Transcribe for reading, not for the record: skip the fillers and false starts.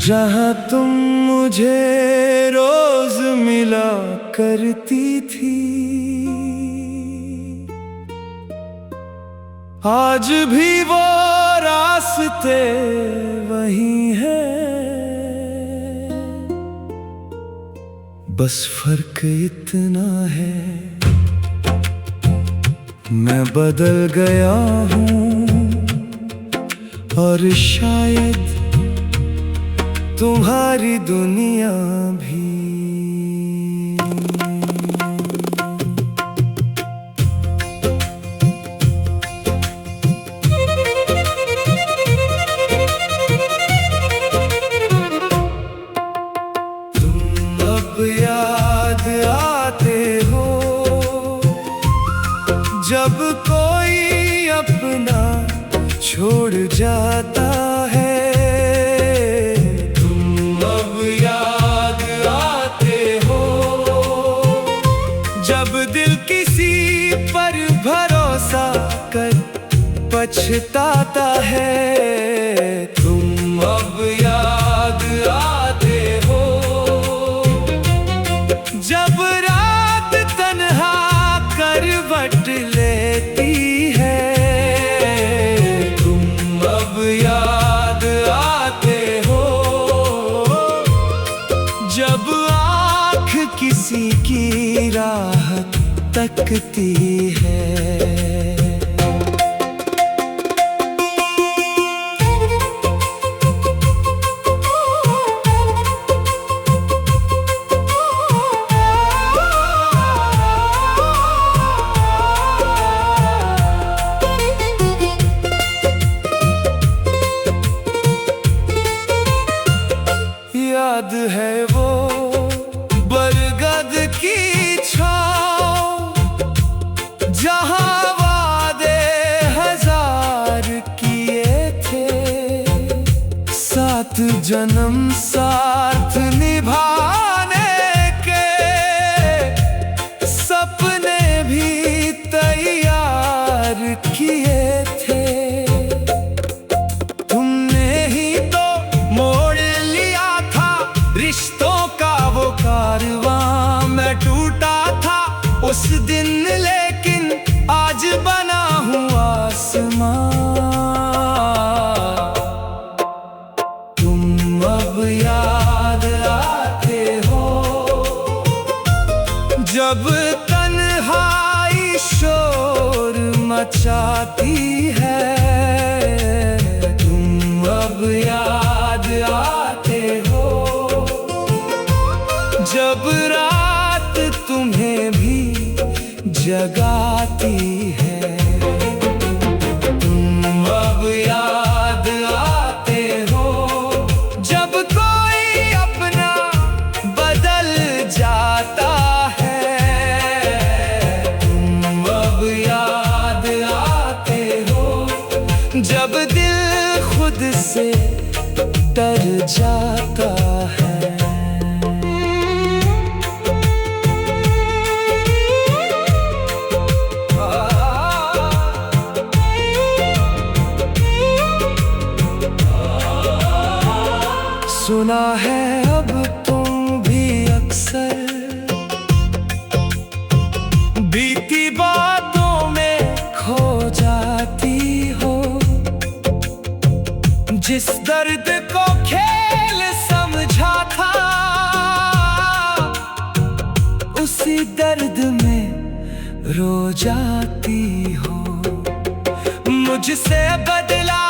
जहाँ तुम मुझे रोज मिला करती थी, आज भी वो रास्ते वही हैं। बस फर्क इतना है, मैं बदल गया हूँ और शायद तुम्हारी दुनिया भी। तुम अब याद आते हो जब कोई अपना छोड़ जाता है। दिल किसी पर भरोसा कर पछताता है। तुम अब याद आते हो जब रात तन्हा करवट लेती है। तुम अब याद आते हो जब आँख किसी की राह तकती है। याद है वो बरगद की छाँव, जहाँ वादे हजार किए थे। 7 जन्म साथ निभाने के सपने भी तैयार किए थे। तुमने ही तो मोड़ लिया था रिश्तों का वो कारवां। मैं टूटा था उस दिन लेकिन आज बना हूँ आसमां। तुम अब याद आते हो जब तन्हाई शोर मचाती है। तुम अब याद आते हो जब रात तुम्हें भी जगाती है। तुम अब याद आते हो जब कोई अपना बदल जाता है। तुम अब याद आते हो जब दिल खुद से डर जाता है। सुना है अब रो जाती हो। मुझसे बदला